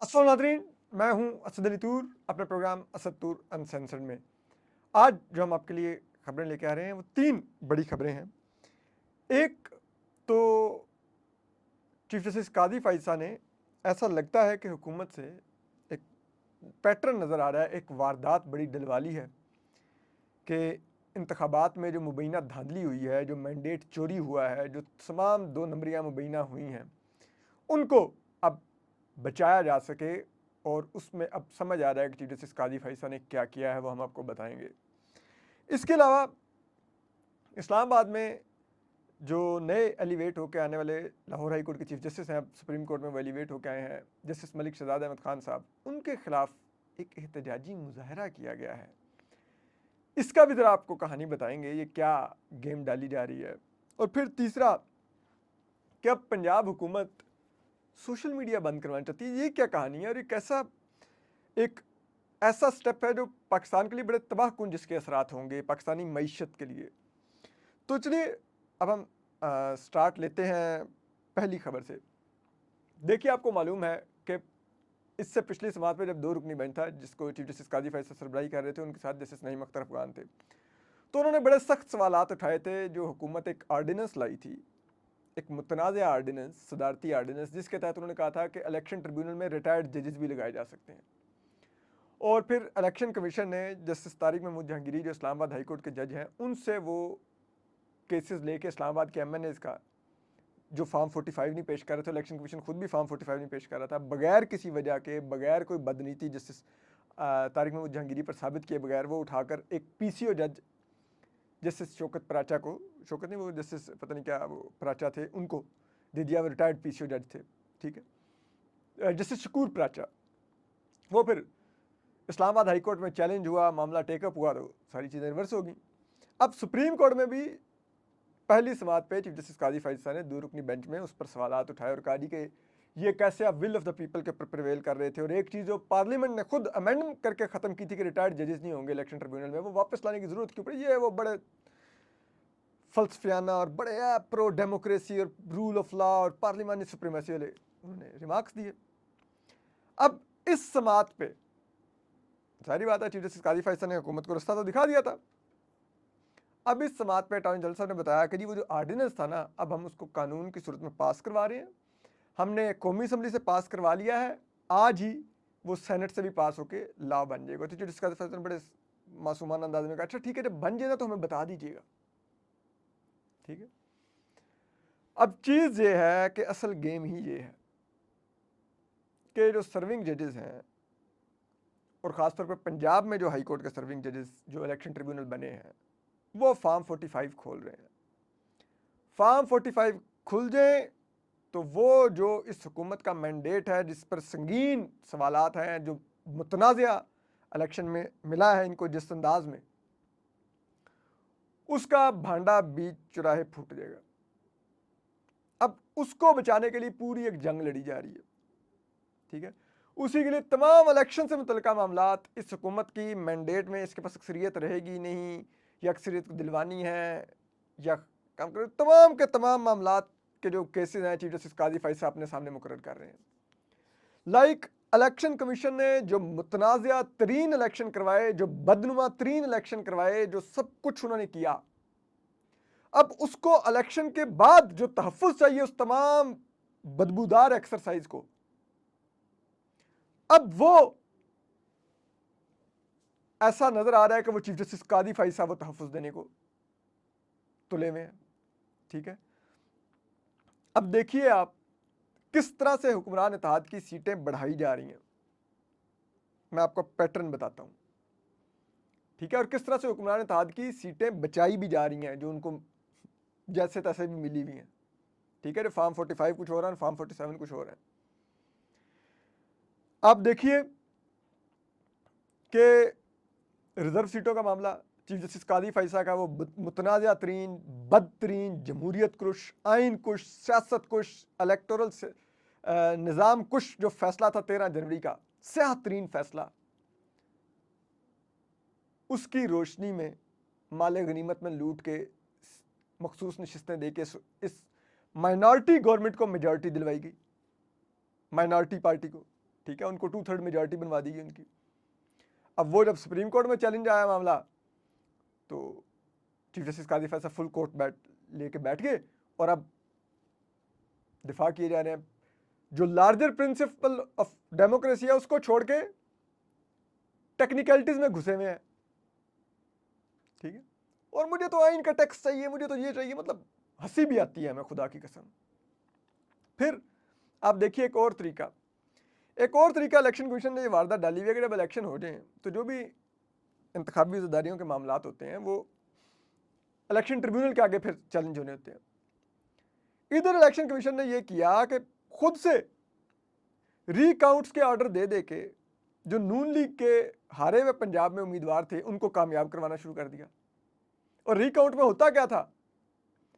अस्सलाम नाज़रीन, मैं हूं असद अली तूर अपने प्रोग्राम असद तूर अनसेंसर्ड में। आज जो हम आपके लिए खबरें लेके आ रहे हैं वो तीन बड़ी खबरें हैं। एक तो चीफ जस्टिस कादी फाइसा ने, ऐसा लगता है कि हुकूमत से एक पैटर्न नज़र आ रहा है, एक वारदात बड़ी डलवाली है कि इंतखाबात में जो मुबैना धांधली हुई है, जो मैंडेट चोरी हुआ है, जो तमाम दो नंबरियाँ मुबैना हुई हैं, उनको अब बचाया जा सके। और उसमें अब समझ आ रहा है कि चीफ जस्टिस कादी फैसला ने क्या किया है, वो हम आपको बताएंगे। इसके अलावा इस्लामाबाद में जो नए एलिवेट होकर आने वाले लाहौर हाई कोर्ट के चीफ जस्टिस हैं, अब सुप्रीम कोर्ट में वो एलिवेट होकर आए हैं, जस्टिस मलिक शहजाद अहमद खान साहब, उनके खिलाफ एक एहतजाजी मुजाहरा किया गया है। इसका भी ज़रा आपको कहानी बताएंगे, ये क्या गेम डाली जा रही है। और फिर तीसरा कि अब पंजाब हुकूमत सोशल मीडिया बंद करवाना चाहती है। ये क्या कहानी है और ये कैसा एक ऐसा स्टेप है जो पाकिस्तान के लिए बड़े तबाहकुन जिसके असरात होंगे पाकिस्तानी मईशत के लिए। तो चलिए अब हम स्टार्ट लेते हैं पहली खबर से। देखिए, आपको मालूम है कि इससे पिछली समात में जब दो रुकनी बेंच था जिसको चीफ जस्टिस काजी फैसल सरबराही कर रहे थे, उनके साथ जस्टिस नईम अख्तर अफगान थे, तो उन्होंने बड़े सख्त सवालात उठाए थे। जो हुकूमत एक आर्डिनेंस लाई थी, एक मुतनाज़ आर्डिनेंस, सदारती आर्डिनेंस, जिसके तहत उन्होंने कहा था कि इलेक्शन ट्रिब्यूनल में रिटायर्ड जजेस भी लगाए जा सकते हैं। और फिर इलेक्शन कमीशन ने जस्टिस तारिक महमूद जहांगीरी, जो इस्लामाबाद हाई कोर्ट के जज हैं, उनसे वो केसेस लेके इस्लामाबाद के एमएनएस का जो फॉर्म 45 नहीं पेश कर रहे थे, इलेक्शन कमीशन खुद भी फॉर्म 45 नहीं पेश कर रहा था, बगैर किसी वजह के, बगैर कोई बदनीति जस्टिस तारिक महमूद जहांगीरी पर साबित किए बगैर, वो उठाकर एक पीसीओ जज जस्टिस शौकत पराचा को, शौकत नहीं, वो जस्टिस पता नहीं क्या वो पराचा थे, उनको दे दिया। वो रिटायर्ड पीसीओ जज थे, ठीक है, जस्टिस शकूर पराचा। वो फिर इस्लामाबाद हाई कोर्ट में चैलेंज हुआ, मामला टेकअप हुआ, तो सारी चीज़ें रिवर्स हो गई। अब सुप्रीम कोर्ट में भी पहली समात पे चीफ जस्टिस काजी फैसला ने दो रुकनी बेंच में उस पर सवालात उठाए और कहा जी कि ये कैसे आप विल ऑफ द पीपल के प्रिवेल कर रहे थे। और एक चीज़ जो पार्लियामेंट ने खुद अमेंडमेंट करके ख़त्म की थी कि रिटायर्ड जजेस नहीं होंगे इलेक्शन ट्रिब्यूनल में, वो वापस लाने की ज़रूरत क्यों पड़ी। ये वो बड़े फल्सफियाना और बड़े प्रो डेमोक्रेसी और रूल ऑफ लॉ और पार्लियामानी सुप्रीमेसी वाले उन्होंने रिमार्क्स दिए। अब इस समात पे सारी बात है, चीफ जस्टिस काजी फैसला ने हुकूमत को रास्ता तो दिखा दिया था। अब इस समात पे अटॉर्नी जनरल साहब ने बताया कि जी वो जो आर्डिनेंस था ना, अब हम उसको कानून की सूरत में पास करवा रहे हैं। हमने कौमी असम्बली से पास करवा लिया है, आज ही वो सेनेट से भी पास होके लॉ बन जाएगा। तो चीफ जस्टिस फैसला ने बड़े मासूमाना अंदाज में कहा, अच्छा ठीक है, जब बन जाएगा तो हमें बता दीजिएगा, ठीक है। अब चीज़ ये है कि असल गेम ही ये है कि जो सर्विंग जजेस हैं, और ख़ासतौर पर पंजाब में जो हाई कोर्ट के सर्विंग जजेस जो इलेक्शन ट्रिब्यूनल बने हैं, वो फॉर्म 45 खोल रहे हैं। फॉर्म 45 खुल जाए तो वो जो इस हुकूमत का मैंडेट है, जिस पर संगीन सवालात हैं, जो मुतनाज़ा इलेक्शन में मिला है इनको जिस अंदाज में, उसका भांडा बीच चुराहे फूट जाएगा। अब उसको बचाने के लिए पूरी एक जंग लड़ी जा रही है, ठीक है। उसी के लिए तमाम इलेक्शन से मुतल्लिका मामलात इस हुकूमत की मैंडेट में, इसके पास अक्सरियत रहेगी नहीं, या अक्सरियत को दिलवानी है, या काम कर, तमाम के तमाम मामलात के जो केसेस हैं चीफ जस्टिस काजी फैसला अपने सामने मुकर्रर कर रहे हैं। लाइक इलेक्शन कमीशन ने जो मुतनाज़ा तरीन इलेक्शन करवाए, जो बदनुमा तरीन इलेक्शन करवाए, जो सब कुछ उन्होंने किया, अब उसको इलेक्शन के बाद जो तहफ़्फ़ुज़ चाहिए उस तमाम बदबूदार एक्सरसाइज को, अब वो ऐसा नजर आ रहा है कि वो चीफ जस्टिस कादी फैसला वो तहफ़्फ़ुज़ देने को तुले में है, ठीक है। अब देखिए आप किस तरह से हुक्मरान इत्तेहाद की सीटें बढ़ाई जा रही हैं, मैं आपको पैटर्न बताता हूं, ठीक है। और किस तरह से हुक्मरान इत्तेहाद की सीटें बचाई भी जा रही हैं, जो उनको जैसे तैसे भी मिली हुई हैं, ठीक है। जो फॉर्म 45 कुछ हो रहा है, फॉर्म 47 कुछ हो रहा है। आप देखिए कि रिजर्व सीटों का मामला चीफ जस्टिस कादी फैसला का, वो मुतनाज़ा तरीन, बदतरीन, जमहूरियत कुश, आइन कुश, सियासत कुश, इलेक्टोरल निज़ाम कुश जो फैसला था 13 जनवरी का, स्याह तरीन फैसला, उसकी रोशनी में माले गनीमत में लूट के मखसूस नशस्तें दे के इस माइनॉरिटी गवर्नमेंट को मेजॉरिटी दिलवाई गई, माइनॉरिटी पार्टी को, ठीक है, उनको 2/3 मेजॉरिटी बनवा दी गई उनकी। अब वो जब सुप्रीम कोर्ट में चैलेंज आया मामला, तो चीफ जस्टिस काजी फैसला फुल कोर्ट लेके बैठ गए और अब दिफा किए जा रहे हैं। जो लार्जर प्रिंसिपल ऑफ डेमोक्रेसी है उसको छोड़ के टेक्निकलिटीज में घुसे हुए हैं, ठीक है। और मुझे तो आइन का टेक्स्ट चाहिए, मुझे तो ये चाहिए, मतलब हंसी भी आती है हमें खुदा की कसम। फिर आप देखिए एक और तरीका इलेक्शन कमीशन ने ये वारदात डाली हुई है कि जब इलेक्शन हो जाए तो जो भी इंतखाबी ज़िम्मेदारियों के मामलात होते हैं वो इलेक्शन ट्रिब्यूनल के आगे फिर चैलेंज होने होते हैं। इधर इलेक्शन कमीशन ने ये किया कि खुद से रीकाउंट्स के ऑर्डर दे के जो नून लीग के हारे हुए पंजाब में उम्मीदवार थे उनको कामयाब करवाना शुरू कर दिया। और रीकाउंट में होता क्या था,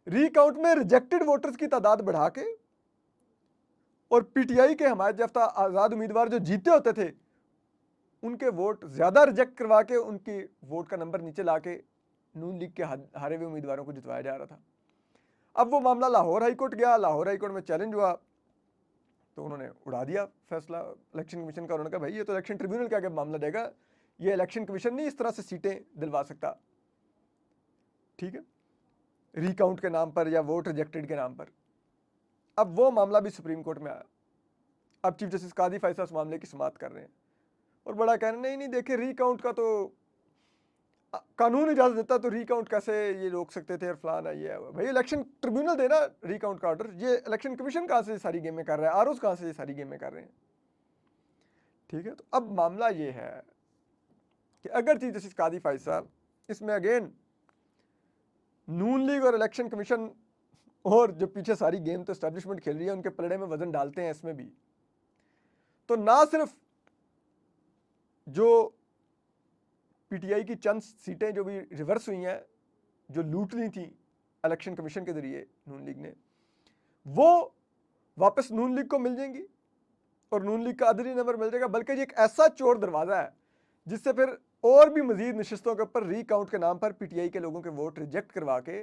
रीकाउंट में रिजेक्टेड वोटर्स की तादाद बढ़ा के और पीटीआई के हमायत याफ्ता आज़ाद उम्मीदवार जो जीते होते थे उनके वोट ज़्यादा रिजेक्ट करवा के उनकी वोट का नंबर नीचे ला के नून लीग के हारे हुए उम्मीदवारों को जितवाया जा रहा था। अब वो मामला लाहौर हाईकोर्ट गया, लाहौर हाईकोर्ट में चैलेंज हुआ तो उन्होंने उड़ा दिया फैसला इलेक्शन कमीशन का। उन्होंने कहा भाई ये तो इलेक्शन ट्रिब्यूनल के आगे मामला देगा, ये इलेक्शन कमीशन नहीं इस तरह से सीटें दिलवा सकता, ठीक है, रीकाउंट के नाम पर या वोट रिजेक्टेड के नाम पर। अब वो मामला भी सुप्रीम कोर्ट में आया। अब चीफ जस्टिस कादी फैसला उस मामले की समाअत कर रहे हैं और बड़ा कह रहे हैं नहीं देखिए रीकाउंट का तो कानून इजाज़त देता तो रीकाउंट कैसे ये रोक सकते थे और फलाना ये है। भाई इलेक्शन ट्रिब्यूनल देना रीकाउंट का ऑर्डर, ये इलेक्शन कमीशन कहाँ से सारी गेमें कर रहा है, आरओज़ कहाँ से ये सारी गेमें कर रहे हैं, ठीक है। तो अब मामला ये है कि अगर चीफ जस्टिस कादी फैसला इसमें अगेन नून लीग और इलेक्शन कमीशन और जो पीछे सारी गेम तो एस्टैब्लिशमेंट खेल रही है उनके पलड़े में वजन डालते हैं इसमें भी, तो ना सिर्फ जो पीटीआई की चंद सीटें जो भी रिवर्स हुई हैं जो लूट ली थी इलेक्शन कमीशन के जरिए नून लीग ने, वो वापस नून लीग को मिल जाएंगी और नून लीग का अदली नंबर मिल जाएगा, बल्कि ये एक ऐसा चोर दरवाज़ा है जिससे फिर और भी मजीद नशिस्तों के ऊपर रीकाउंट के नाम पर पीटीआई के लोगों के वोट रिजेक्ट करवा के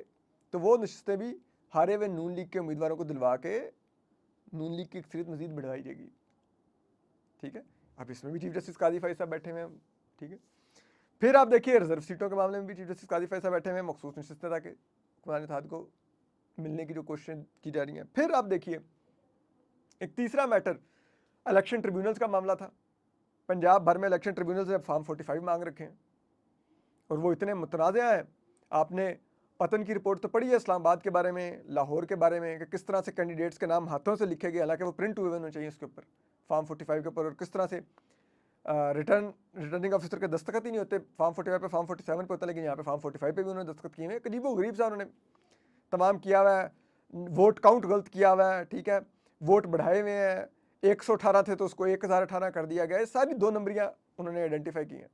तो वो नशिस्तें भी हारे हुए नून लीग के उम्मीदवारों को दिलवा के नून लीग की अक्सरियत मजीद बढ़ाई जाएगी, ठीक है। अब इसमें भी चीफ जस्टिस कादी फैसला बैठे हुए हैं, ठीक है। फिर आप देखिए रिजर्व सीटों के मामले में भी चीफ जस्टिस कादी फैसला बैठे हुए हैं, मखसूस नशिस्तें ताकि कुरान इत्तेहाद को मिलने की जो कोशिशें की जा रही हैं। फिर आप देखिए एक तीसरा मैटर इलेक्शन ट्रिब्यूनल्स का मामला था। पंजाब भर में इलेक्शन ट्रिब्यूनल से फॉर्म 45 मांग रखे हैं और वो इतने मुतनाज़ा हैं। आपने पतन की रिपोर्ट तो पढ़ी है इस्लामाबाद के बारे में, लाहौर के बारे में, कि किस तरह से कैंडिडेट्स के नाम हाथों से लिखे गए, हालांकि वो प्रिंट हुए होने चाहिए उसके ऊपर फॉर्म 45 के ऊपर, और किस तरह से रिटर्निंग ऑफिसर के दस्तखत ही नहीं होते फॉर्म 45 पे, फॉर्म 47 पे होता, लेकिन यहाँ पे फॉर्म 45 पे भी उन्होंने दस्तखत किए हैं। अजीबो गरीब सा उन्होंने तमाम किया हुआ है, वोट काउंट गलत किया हुआ है, ठीक है, वोट बढ़ाए हुए हैं, 118 थे तो उसको 1018 कर दिया गया, सारी 2 नंबरियाँ उन्होंने आइडेंटिफाई की हैं।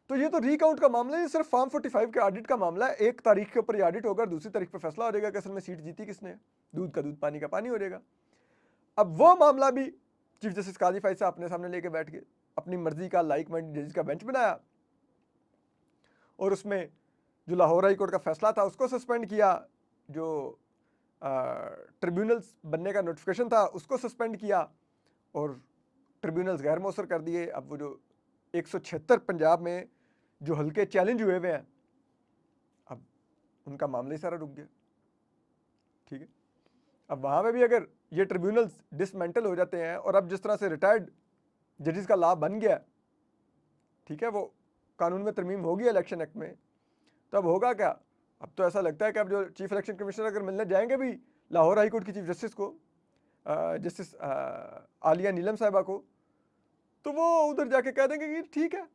तो ये तो रीकाउंट का मामला है, ये सिर्फ फॉर्म 45 के ऑडिट का मामला है। 1 तारीख के ऊपर ये ऑडिट होगा, दूसरी तारीख पर फैसला हो जाएगा कि असल में सीट जीती किसने, दूध का दूध पानी का पानी हो जाएगा। अब वो मामला भी चीफ जस्टिस काजी फैसला अपने सामने लेके बैठ गए, अपनी मर्जी का लाइक माइंडेड जजेस का बेंच बनाया और उसमें जो लाहौर हाई कोर्ट का फैसला था उसको सस्पेंड किया, जो ट्रिब्यूनल्स बनने का नोटिफिकेशन था उसको सस्पेंड किया और ट्रिब्यूनल्स गैर मौसर कर दिए। अब वो जो 176 पंजाब में जो हल्के चैलेंज हुए हुए हैं, अब उनका मामला ही सारा रुक गया, ठीक है। अब वहाँ पे भी अगर ये ट्रिब्यूनल्स डिसमेंटल हो जाते हैं और अब जिस तरह से रिटायर्ड जजेस का लाभ बन गया, ठीक है, वो कानून में तरमीम होगी इलेक्शन एक्ट में, तो अब होगा क्या, अब तो ऐसा लगता है कि अब जो चीफ इलेक्शन कमिश्नर अगर मिलने जाएंगे भी लाहौर हाई कोर्ट की चीफ जस्टिस को, जस्टिस आलिया नीलम साहिबा को, तो वो उधर जाके कह देंगे कि ठीक है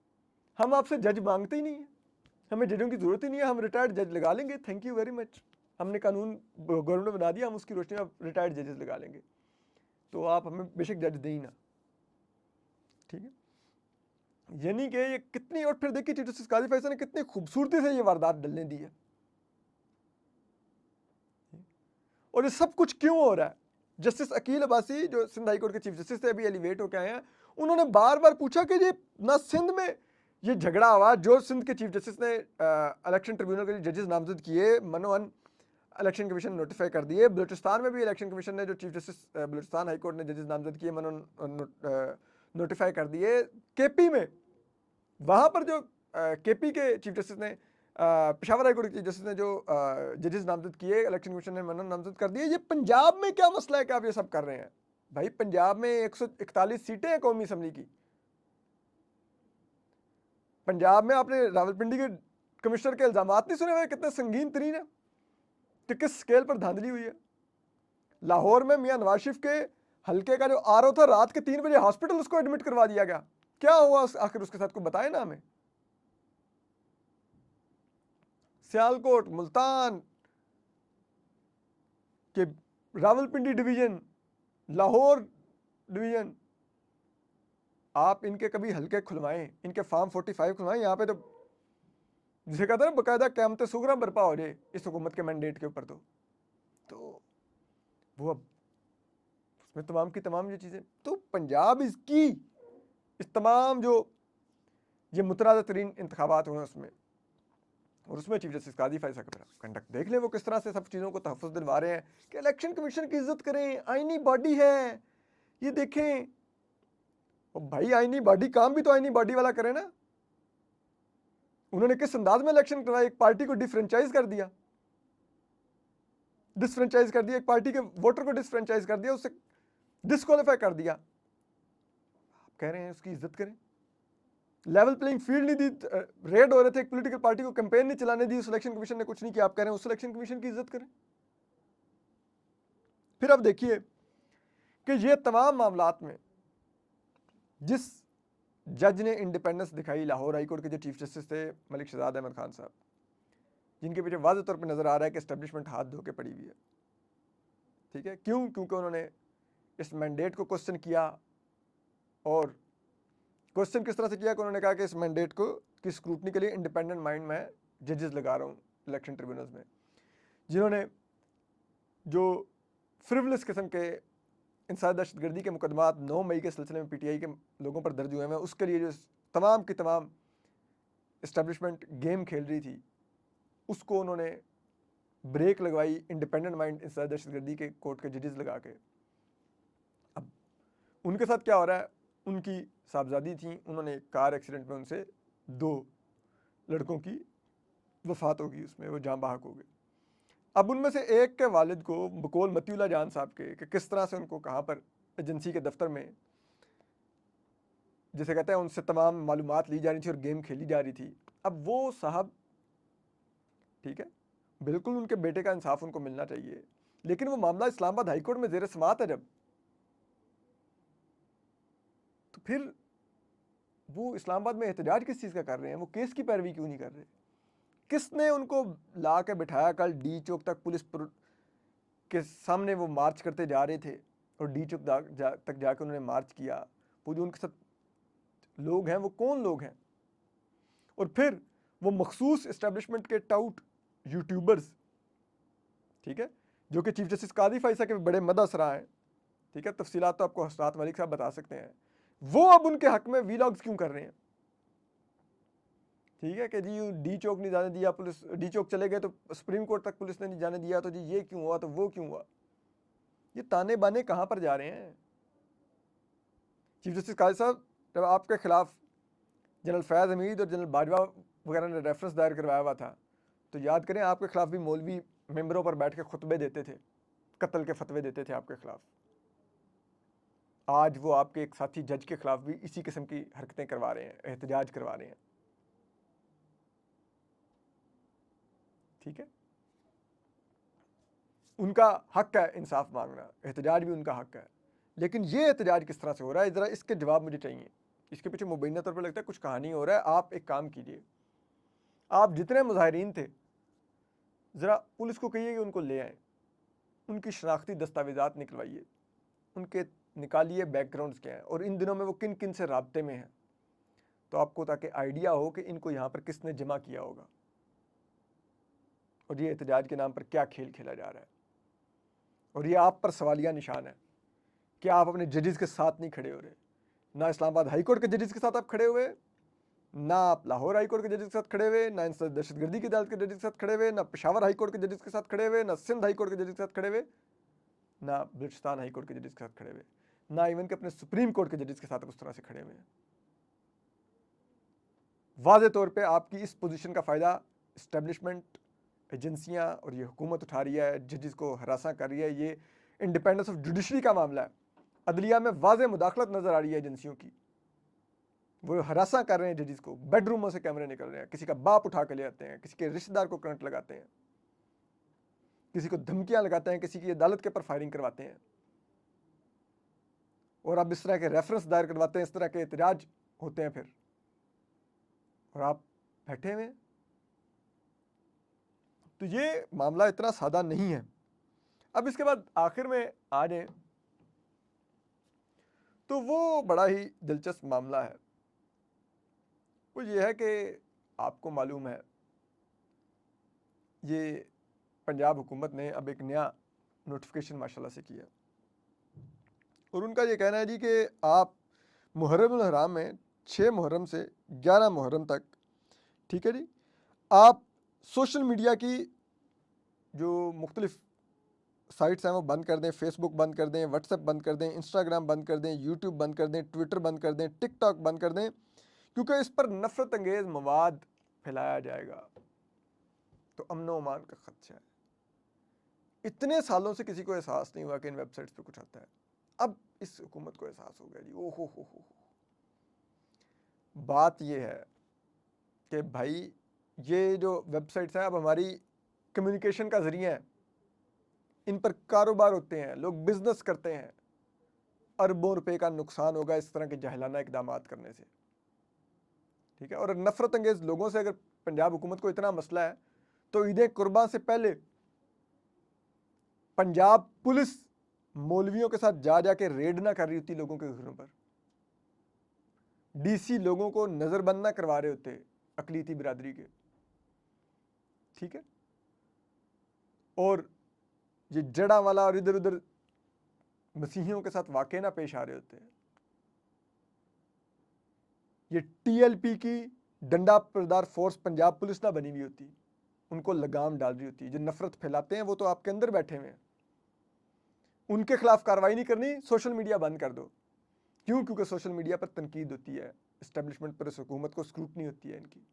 हम आपसे जज मांगते ही नहीं है, हमें जजों की ज़रूरत ही नहीं है, हम रिटायर्ड जज लगा लेंगे, थैंक यू वेरी मच, हमने कानून गवर्नमेंट ने बना दिया, हम उसकी रोशनी में रिटायर्ड जजेस लगा लेंगे, तो आप हमें बेशक जज दें ही ना, ठीक है। यानी कि ये कितनी, और फिर देखिए चीफ जस्टिस काजी फैसला ने कितनी खूबसूरती से ये वारदात डलने दी है। और ये सब कुछ क्यों हो रहा है? जस्टिस अकील अब्बासी जो सिंध हाई कोर्ट के चीफ जस्टिस थे, अभी एलिवेट होकर आए हैं, उन्होंने बार बार पूछा कि ये ना सिंध में ये झगड़ा हुआ जो सिंध के चीफ जस्टिस ने इलेक्शन ट्रिब्यूनल के जजेस नामजद किए, मनोअन इलेक्शन कमीशन नोटिफाई कर दिए, बलूचिस्तान में भी इलेक्शन कमीशन ने जो chief justice Balochistan high court ने जजेस नामजद किए, मनोअन नोटिफाई कर दिए। केपी में वहाँ पर जो केपी के चीफ जस्टिस ने पेशावर हाई कोर्ट के चीफ जस्टिस ने जो जजेस नामजद किए, इलेक्शन कमीशन ने नामजद कर दिए। ये पंजाब में क्या मसला है कि आप ये सब कर रहे हैं? भाई पंजाब में 141 सीटें हैं कौमी असम्बली की। पंजाब में आपने रावलपिंडी के कमिश्नर के इल्जाम नहीं सुने हुए कितने संगीन तरीन है कि किस स्केल पर धांधली हुई है। लाहौर में मियां नवाज शरीफ के हल्के का जो आरओ था, रात के 3 बजे हॉस्पिटल उसको एडमिट करवा दिया गया। क्या हुआ आखिर उसके साथ? को बताए ना हमें। सियालकोट, मुल्तान के रावलपिंडी डिवीजन, लाहौर डिवीजन, आप इनके कभी हल्के खुलवाएं, इनके फार्म 45 खुलवाएं। यहाँ पे तो जिसे कहते हैं ना बाकायदा क़यामत सुगरा बर्पा हो जाए इस हुकूमत के मैंडेट के ऊपर। तो वो अब उसमें तमाम की तमाम ये चीज़ें, तो पंजाब इसकी इस तमाम जो ये मुतनाज़ तरीन इंतखाबात हुए उसमें, और उसमें चीफ जस्टिस काजी फैसला का कंडक्ट देख लें वो किस तरह से सब चीज़ों को तहफ़्फ़ुज़ दिलवा रहे हैं कि इलेक्शन कमीशन की इज्जत करें, आईनी बॉडी है, ये देखें। और भाई आईनी बॉडी काम भी तो आईनी बॉडी वाला करे ना। उन्होंने किस अंदाज में इलेक्शन करवाया? एक पार्टी को डिफ्रेंचाइज कर दिया, डिसफ्रेंचाइज कर दिया, एक पार्टी के वोटर को डिसफ्रेंचाइज कर दिया, उससे डिस्क्वालीफाई कर दिया। आप कह रहे हैं उसकी इज्जत करें? लेवल प्लेइंग फील्ड नहीं दी, रेड हो रहे थे, एक पॉलिटिकल पार्टी को कैंपेन नहीं चलाने दी, सिलेक्शन कमीशन ने कुछ नहीं किया। आप कह रहे हैं उस सिलेक्शन कमीशन की इज्जत करें? फिर अब देखिए कि ये तमाम मामलात में जिस जज ने इंडिपेंडेंस दिखाई, लाहौर हाई कोर्ट के जो चीफ जस्टिस थे मलिक शहजाद अहमद खान साहब, जिनके पीछे वाज़ेह तौर पर नजर आ रहा है कि एस्टेब्लिशमेंट हाथ धो के पड़ी हुई है। ठीक है, क्यों? क्योंकि उन्होंने इस मैंडेट को क्वेश्चन किया, और क्वेश्चन किस तरह से किया कि उन्होंने कहा कि इस मैंडेट को की स्क्रूटनी के लिए इंडिपेंडेंट माइंड में जजेस लगा रहा हूँ इलेक्शन ट्रिब्यूनल्स में, जिन्होंने जो फ्रिवलेस किस्म के इंसानी दहशतगर्दी के मुकदमात 9 मई के सिलसिले में पीटीआई के लोगों पर दर्ज हुए हैं, उसके लिए जो तमाम की तमाम इस्टेब्लिशमेंट गेम खेल रही थी, उसको उन्होंने ब्रेक लगवाई इंडिपेंडेंट माइंड इंसानी दहशतगर्दी के कोर्ट के जजेस लगा के। अब उनके साथ क्या हो रहा है? उनकी साहबजादी थी, उन्होंने कार एक्सीडेंट में उनसे 2 लड़कों की वफात होगी, उसमें वो जाँ बहक हो गए। अब उनमें से एक के वालिद को बकौल मतीउल्लाह जान साहब के कि किस तरह से उनको कहाँ पर एजेंसी के दफ्तर में, जिसे कहते हैं, उनसे तमाम मालूमात ली जा रही थी और गेम खेली जा रही थी। अब वो साहब, ठीक है, बिल्कुल उनके बेटे का इंसाफ उनको मिलना चाहिए, लेकिन वो मामला इस्लामाबाद हाई कोर्ट में ज़ेर समात है जब, तो फिर वो इस्लामाबाद में एहतजाज किस चीज़ का कर रहे हैं? वो केस की पैरवी क्यों नहीं कर रहे? किसने उनको ला के बिठाया? कल डी चौक तक पुलिस के सामने वो मार्च करते जा रहे थे, और डी चौक तक जाके उन्होंने मार्च किया। वो जो उनके साथ लोग हैं वो कौन लोग हैं? और फिर वो मखसूस इस्टेब्लिशमेंट के टाउट यूट्यूबर्स, ठीक है, जो कि चीफ जस्टिस काजी फैसला के बड़े मदअसरा हैं, ठीक है, तफसीलात तो आपको हसनात मलिक साहब बता सकते हैं, वो अब उनके हक में वीलॉग्स क्यों कर रहे हैं? ठीक है कि जी डी चौक नहीं जाने दिया पुलिस, डी चौक चले गए तो सुप्रीम कोर्ट तक पुलिस ने नहीं जाने दिया, तो जी ये क्यों हुआ, तो वो क्यों हुआ? ये ताने बाने कहाँ पर जा रहे हैं? चीफ जस्टिस काजी साहब, जब आपके खिलाफ जनरल फैज़ हमीद और जनरल बाजवा वगैरह ने रेफरेंस दायर करवाया हुआ था, तो याद करें आपके खिलाफ भी मौलवी मेंबरों पर बैठ के खुतबे देते थे, कत्ल के फतवे देते थे आपके खिलाफ। आज वो आपके एक साथी जज के खिलाफ भी इसी किस्म की हरकतें करवा रहे हैं, एहतजाज करवा रहे हैं। ठीक है, उनका हक है इंसाफ मांगना, एहतजाज भी उनका हक है, लेकिन ये एहतजाज किस तरह से हो रहा है? ज़रा इसके जवाब मुझे चाहिए। इसके पीछे मुबैना तौर पर लगता है कुछ कहानी हो रहा है। आप एक काम कीजिए, आप जितने मुजाहिरीन थे, ज़रा पुलिस को कहिए कि उनको ले आएँ, उनकी शनाख्ती दस्तावेज़ात निकलवाइए, उनके निकालिए बैकग्राउंड्स क्या हैं, और इन दिनों में वो किन किन से राब्ते में हैं, तो आपको ताकि आइडिया हो कि इनको यहाँ पर किसने जमा किया होगा, और ये एहतजाज के नाम पर क्या खेल खेला जा रहा है। और ये आप पर सवालिया निशान है कि आप अपने जजेस के साथ नहीं खड़े हो रहे। ना इस्लामाबाद हाई कोर्ट के जजेस के साथ आप खड़े हुए, ना आप लाहौर हाई कोर्ट के जजेस के साथ खड़े हुए, ना दहशतगर्दी की अदालत के जजेस के साथ खड़े हुए, ना पेशावर हाई कोर्ट के जजेस के साथ खड़े हुए, ना सिंध हाई कोर्ट के जजेस के साथ खड़े हुए, ना बलूचिस्तान हाई कोर्ट के जजेस के साथ खड़े हुए। ना इवन के अपने सुप्रीम कोर्ट के जजेस के साथ उस तरह से खड़े हुए हैं। वाज़े तौर पे आपकी इस पोजीशन का फ़ायदा इस्टेब्लिशमेंट, एजेंसियां और ये हुकूमत उठा रही है, जजेस को हरासा कर रही है। ये इंडिपेंडेंस ऑफ जुडिशरी का मामला है। अदलिया में वाज़े मुदाखलत नज़र आ रही है एजेंसियों की। वो हरासा कर रहे हैं जजेस को, बेडरूमों से कैमरे निकल रहे हैं, किसी का बाप उठा के ले आते हैं, किसी के रिश्तेदार को करंट लगाते हैं, किसी को धमकियां लगाते हैं, किसी की अदालत के ऊपर फायरिंग करवाते हैं, और आप इस तरह के रेफरेंस दायर करवाते हैं, इस तरह के एतराज होते हैं फिर, और आप बैठे हुए। तो ये मामला इतना सादा नहीं है। अब इसके बाद आखिर में आ जाए तो वो बड़ा ही दिलचस्प मामला है। वो ये है कि आपको मालूम है, ये पंजाब हुकूमत ने अब एक नया नोटिफिकेशन माशाल्लाह से किया, और उनका ये कहना है जी कि आप मुहर्रम हराम में 6 मुहर्रम से 11 मुहर्रम तक, ठीक है जी, आप सोशल मीडिया की जो मुख्तलिफ साइट्स हैं वो बंद कर दें, फेसबुक बंद कर दें, व्हाट्सएप बंद कर दें, इंस्टाग्राम बंद कर दें, यूट्यूब बंद कर दें, ट्विटर बंद कर दें, टिकटॉक बंद कर दें, क्योंकि इस पर नफरत अंगेज मवाद फैलाया जाएगा तो अमन व अमान का खदशा है। इतने सालों से किसी को एहसास नहीं हुआ कि इन वेबसाइट्स पे कुछ आता है, अब इस हुकूमत को एहसास हो गया जी। ओहो हो। बात ये है कि भाई ये जो वेबसाइट्स हैं अब हमारी कम्युनिकेशन का जरिया है, इन पर कारोबार होते हैं, लोग बिजनेस करते हैं, अरबों रुपए का नुकसान होगा इस तरह के जाहिलाना इकदाम करने से, ठीक है। और नफरत अंगेज लोगों से अगर पंजाब हुकूमत को इतना मसला है तो ईद कुर्बान से पहले पंजाब पुलिस मौलवियों के साथ जा जाके रेड ना कर रही होती लोगों के घरों पर, डीसी लोगों को नजरबंद ना करवा रहे होते अकलीती बिरादरी के, ठीक है। और ये जड़ा वाला और इधर उधर मसीहियों के साथ वाकई ना पेश आ रहे होते हैं। ये टीएलपी की डंडा परदार फोर्स पंजाब पुलिस ना बनी हुई होती, उनको लगाम डाल रही होती। जो नफरत फैलाते हैं वो तो आपके अंदर बैठे हुए हैं, उनके खिलाफ कार्रवाई नहीं करनी, सोशल मीडिया बंद कर दो। क्यों? क्योंकि सोशल मीडिया पर तनकीद होती है, इस्टेब्लिशमेंट पर, इस हुकूमत को स्क्रूटनी होती है इनकी।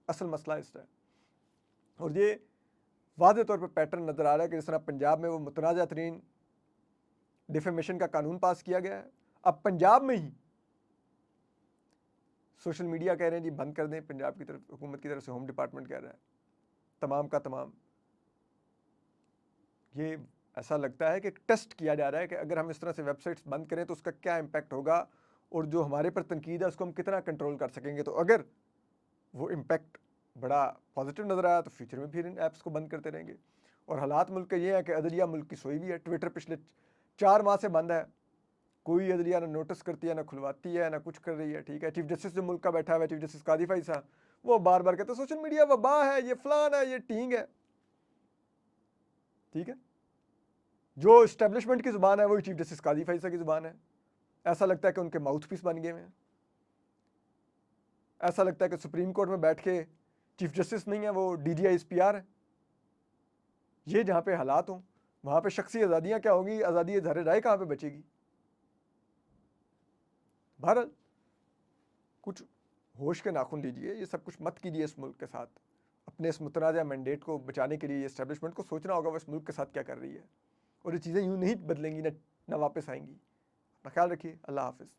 असल मसला इसका है, और ये वाज़े तौर पर पैटर्न नज़र आ रहा है कि जिस तरह पंजाब में वो मुतनाज़ा तरीन डिफेमेशन का कानून पास किया गया है, अब पंजाब में ही सोशल मीडिया कह रहे हैं जी बंद कर दें, पंजाब की तरफ हुकूमत की तरफ से होम डिपार्टमेंट कह रहा है तमाम का तमाम। ये ऐसा लगता है कि टेस्ट किया जा रहा है कि अगर हम इस तरह से वेबसाइट्स बंद करें तो उसका क्या इम्पैक्ट होगा, और जो हमारे पर तनकीद है उसको हम कितना कंट्रोल कर सकेंगे। तो अगर वो इम्पैक्ट बड़ा पॉजिटिव नज़र आया तो फ्यूचर में फिर इन ऐप्स को बंद करते रहेंगे। और हालात मुल्क के ये है कि अदलिया मुल्क की सोई भी है। ट्विटर पिछले 4 माह से बंद है, कोई अदलिया ना नोटिस करती है, ना खुलवाती है, ना कुछ कर रही है, ठीक है। चीफ जस्टिस जो मुल्क का बैठा हुआ है, चीफ जस्टिस कादी फाई साहब, वो बार बार कहते हैं सोशल मीडिया वबा है, ये फलान है, ये टींग है, ठीक है। जो इस्टेब्लिशमेंट की ज़ुबान है वही चीफ जस्टिस कादी फाइसा की ज़ुबान है। ऐसा लगता है कि उनके माउथ पीस बन गए हैं। ऐसा लगता है कि सुप्रीम कोर्ट में बैठ के चीफ जस्टिस नहीं है, वो डीजीआई एसपीआर है। ये जहाँ पे हालात हों वहाँ पे शख्सी आज़ादियाँ क्या होंगी, आज़ादी इज़हार राय कहाँ पे बचेगी। बहरहाल कुछ होश के नाखून लीजिए, ये सब कुछ मत कीजिए इस मुल्क के साथ। अपने इस मुतनाज़ा मैंडेट को बचाने के लिए इस्टेब्लिशमेंट को सोचना होगा वो इस मुल्क के साथ क्या कर रही है, और ये चीज़ें यूँ नहीं बदलेंगी, ना वापस आएंगी। अपना ख्याल रखिए। अल्लाह हाफिज़।